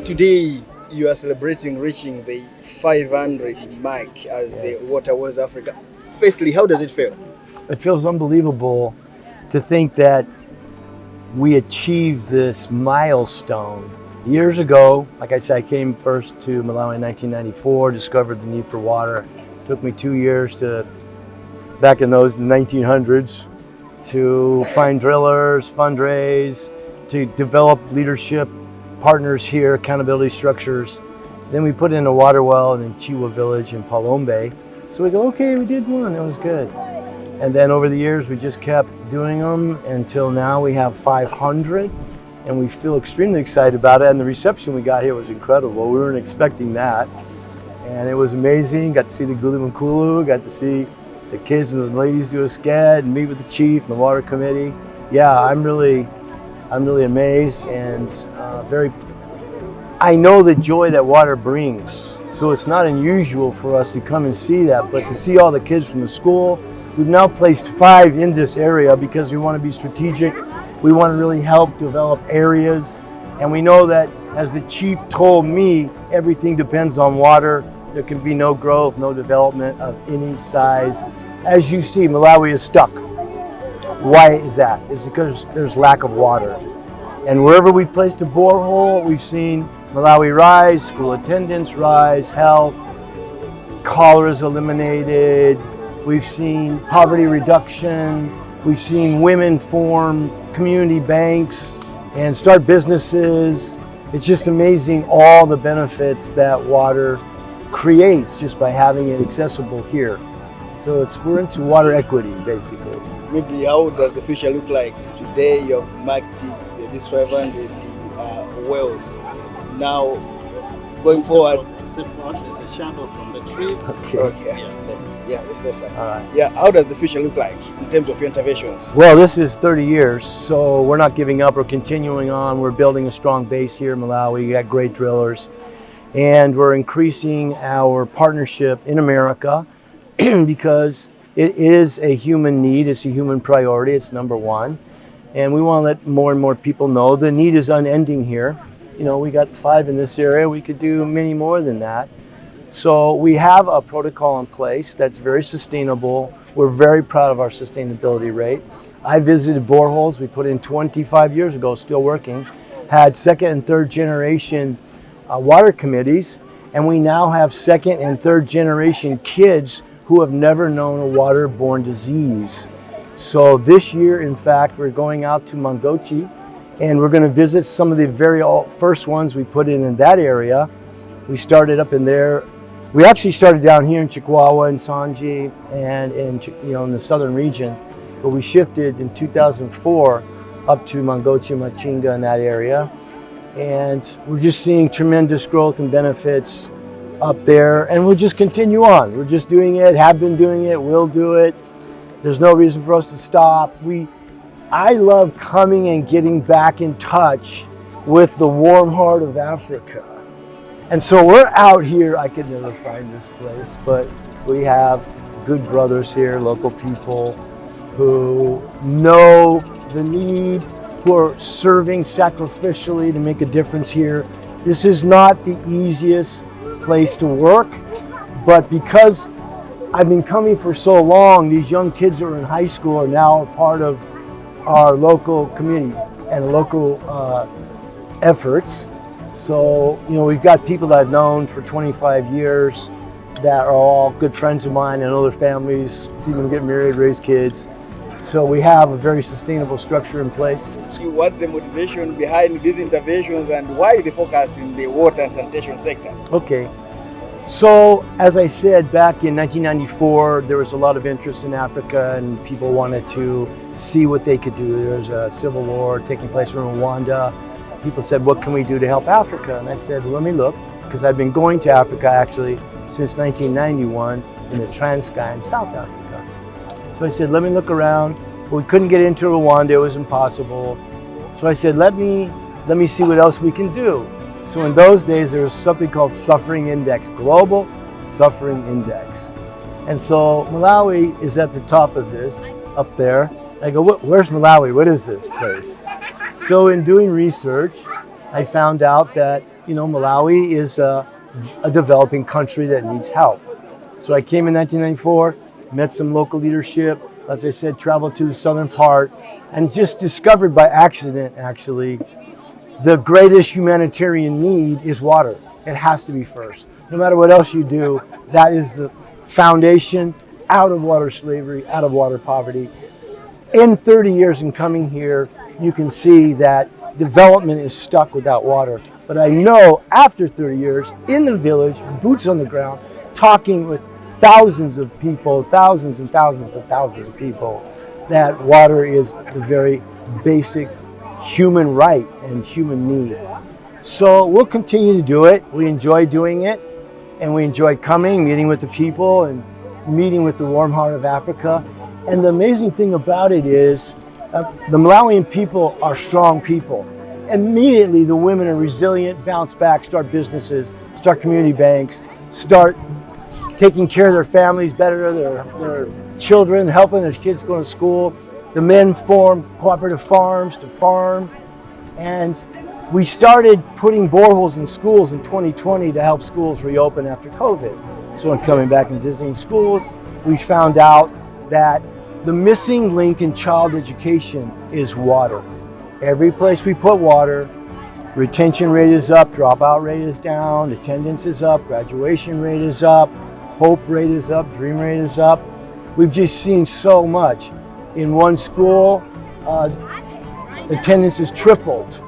Today, you are celebrating reaching the 500 mark as a Waterways Africa. Firstly, how does it feel? It feels unbelievable to think that we achieved this milestone. Years ago, like I said, I came first to Malawi in 1994, discovered the need for water. It took me 2 years to, back in the 1900s, to find drillers, fundraise, to develop leadership partners here, accountability structures. Then we put in a water well in Chiwa village in Palombe. So we go, okay, we did one, it was good. And then over the years, we just kept doing them until now we have 500, and we feel extremely excited about it. And the reception we got here was incredible. We weren't expecting that. And it was amazing. Got to see the Gulu Makulu, got to see the kids and the ladies do a sked and meet with the chief and the water committee. Yeah, I'm really amazed and I know the joy that water brings. So it's not unusual for us to come and see that, but to see all the kids from the school, we've now placed 5 in this area because we want to be strategic. We want to really help develop areas. And we know that, as the chief told me, everything depends on water. There can be no growth, no development of any size. As you see, Malawi is stuck. Why is that? It's because there's lack of water. And wherever we placed a borehole, we've seen Malawi rise, school attendance rise, health, cholera is eliminated. We've seen poverty reduction. We've seen women form community banks and start businesses. It's just amazing all the benefits that water creates just by having it accessible here. So we're into water equity, basically. Maybe how does the future look like? Today you have marked this 500 wells. Now, going forward. There's a shadow from the tree. Okay. Yeah, that's right. All right. Yeah, how does the future look like in terms of your interventions? Well, this is 30 years, so we're not giving up. We're continuing on. We're building a strong base here in Malawi. We got great drillers. And we're increasing our partnership in America because it is a human need. It's a human priority. It's number one. And we want to let more and more people know the need is unending here. You know, we got 5 in this area. We could do many more than that. So we have a protocol in place that's very sustainable. We're very proud of our sustainability rate. I visited boreholes we put in 25 years ago, still working, had 2nd and 3rd generation water committees, and we now have 2nd and 3rd generation kids who have never known a waterborne disease. So this year, in fact, we're going out to Mangochi, and we're going to visit some of the very first ones we put in that area. We started up in there. We actually started down here in Chikwawa and Sanji and in the southern region, but we shifted in 2004 up to Mangochi, Machinga in that area. And we're just seeing tremendous growth and benefits up there, and we'll just continue on. We're just doing it, have been doing it, will do it. There's no reason for us to stop. I love coming and getting back in touch with the warm heart of Africa. And so we're out here. I could never find this place, but we have good brothers here, local people who know the need, who are serving sacrificially to make a difference here. This is not the easiest place to work, but because I've been coming for so long, these young kids who are in high school are now a part of our local community and local efforts. So, we've got people that I've known for 25 years that are all good friends of mine and other families, see them get married, raise kids. So we have a very sustainable structure in place. What's the motivation behind these interventions and why the focus in the water and sanitation sector? Okay. So, as I said, back in 1994, there was a lot of interest in Africa and people wanted to see what they could do. There was a civil war taking place in Rwanda. People said, what can we do to help Africa? And I said, let me look, because I've been going to Africa actually since 1991 in the Transkei in South Africa. So I said, let me look around. We couldn't get into Rwanda, it was impossible. So I said, let me see what else we can do. So in those days, there was something called suffering index, global suffering index. And so Malawi is at the top of this, up there. I go, where's Malawi? What is this place? So in doing research, I found out that, Malawi is a developing country that needs help. So I came in 1994, met some local leadership, as I said, traveled to the southern part, and just discovered by accident, actually, the greatest humanitarian need is water. It has to be first. No matter what else you do, that is the foundation. Out of water slavery, out of water poverty. In 30 years in coming here, you can see that development is stuck without water. But I know after 30 years, in the village, boots on the ground, talking with thousands of people, thousands and thousands and thousands of people, that water is the very basic human right and human need. So we'll continue to do it. We enjoy doing it, and we enjoy coming, meeting with the people, and meeting with the warm heart of Africa. And the amazing thing about it is the Malawian people are strong people. Immediately the women are resilient, bounce back, start businesses, start community banks, start taking care of their families better, their children, helping their kids go to school. The men form cooperative farms to farm. And we started putting boreholes in schools in 2020 to help schools reopen after COVID. So in coming back and visiting schools, we found out that the missing link in child education is water. Every place we put water, retention rate is up, dropout rate is down, attendance is up, graduation rate is up, hope rate is up, dream rate is up. We've just seen so much. In one school, attendance is tripled.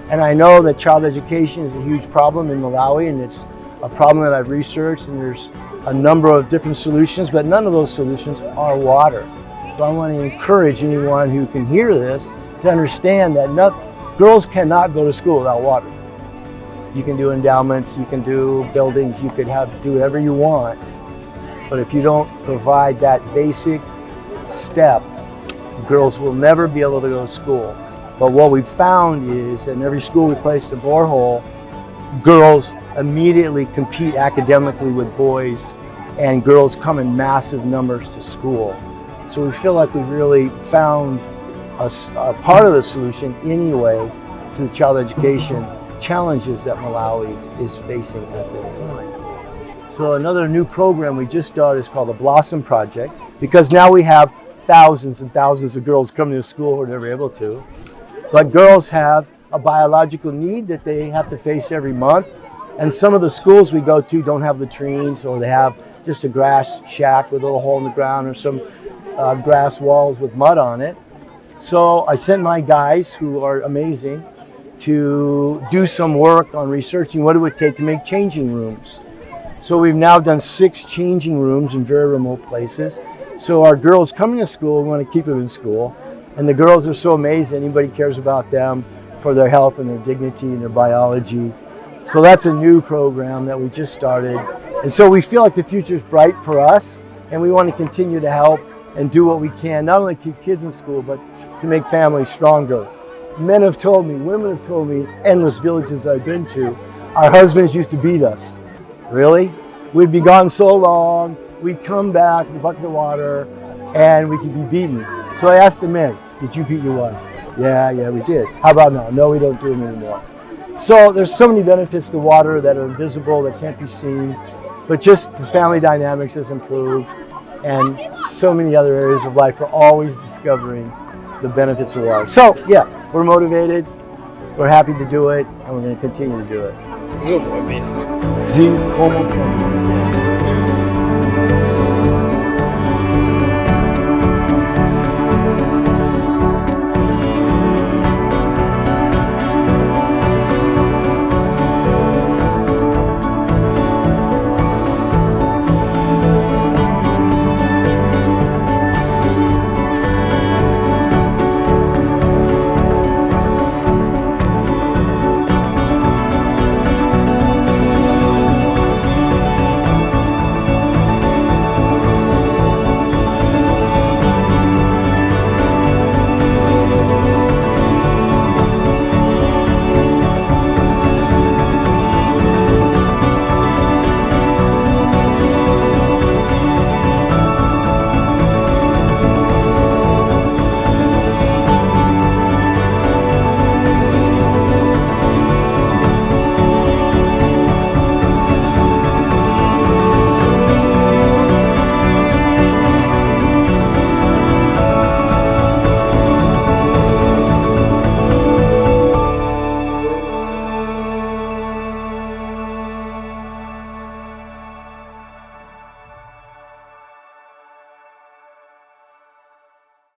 And I know that child education is a huge problem in Malawi, and it's a problem that I've researched, and there's a number of different solutions, but none of those solutions are water. So I want to encourage anyone who can hear this to understand that girls cannot go to school without water. You can do endowments, you can do buildings, you can do whatever you want, but if you don't provide that basic step, girls will never be able to go to school. But what we found is in every school we placed a borehole, girls immediately compete academically with boys, and girls come in massive numbers to school. So we feel like we've really found a part of the solution anyway to the child education challenges that Malawi is facing at this time. So another new program we just started is called the Blossom Project, because now we have thousands and thousands of girls coming to school who are never able to. But girls have a biological need that they have to face every month. And some of the schools we go to don't have latrines, or they have just a grass shack with a little hole in the ground, or some grass walls with mud on it. So I sent my guys, who are amazing, to do some work on researching what it would take to make changing rooms. So we've now done 6 changing rooms in very remote places. So our girls coming to school, we want to keep them in school. And the girls are so amazing, anybody cares about them for their health and their dignity and their biology. So that's a new program that we just started. And so we feel like the future is bright for us, and we want to continue to help and do what we can, not only keep kids in school, but to make families stronger. Men have told me, women have told me, endless villages I've been to, our husbands used to beat us. Really? We'd be gone so long, we'd come back with a bucket of water, and we could be beaten. So I asked the men, did you beat your wife? Yeah, we did. How about now? No, we don't do them anymore. So there's so many benefits to water that are invisible, that can't be seen, but just the family dynamics has improved, and so many other areas of life. We're always discovering the benefits of water. So yeah, we're motivated, we're happy to do it, and we're going to continue to do it. Zoom, I mean. Zi como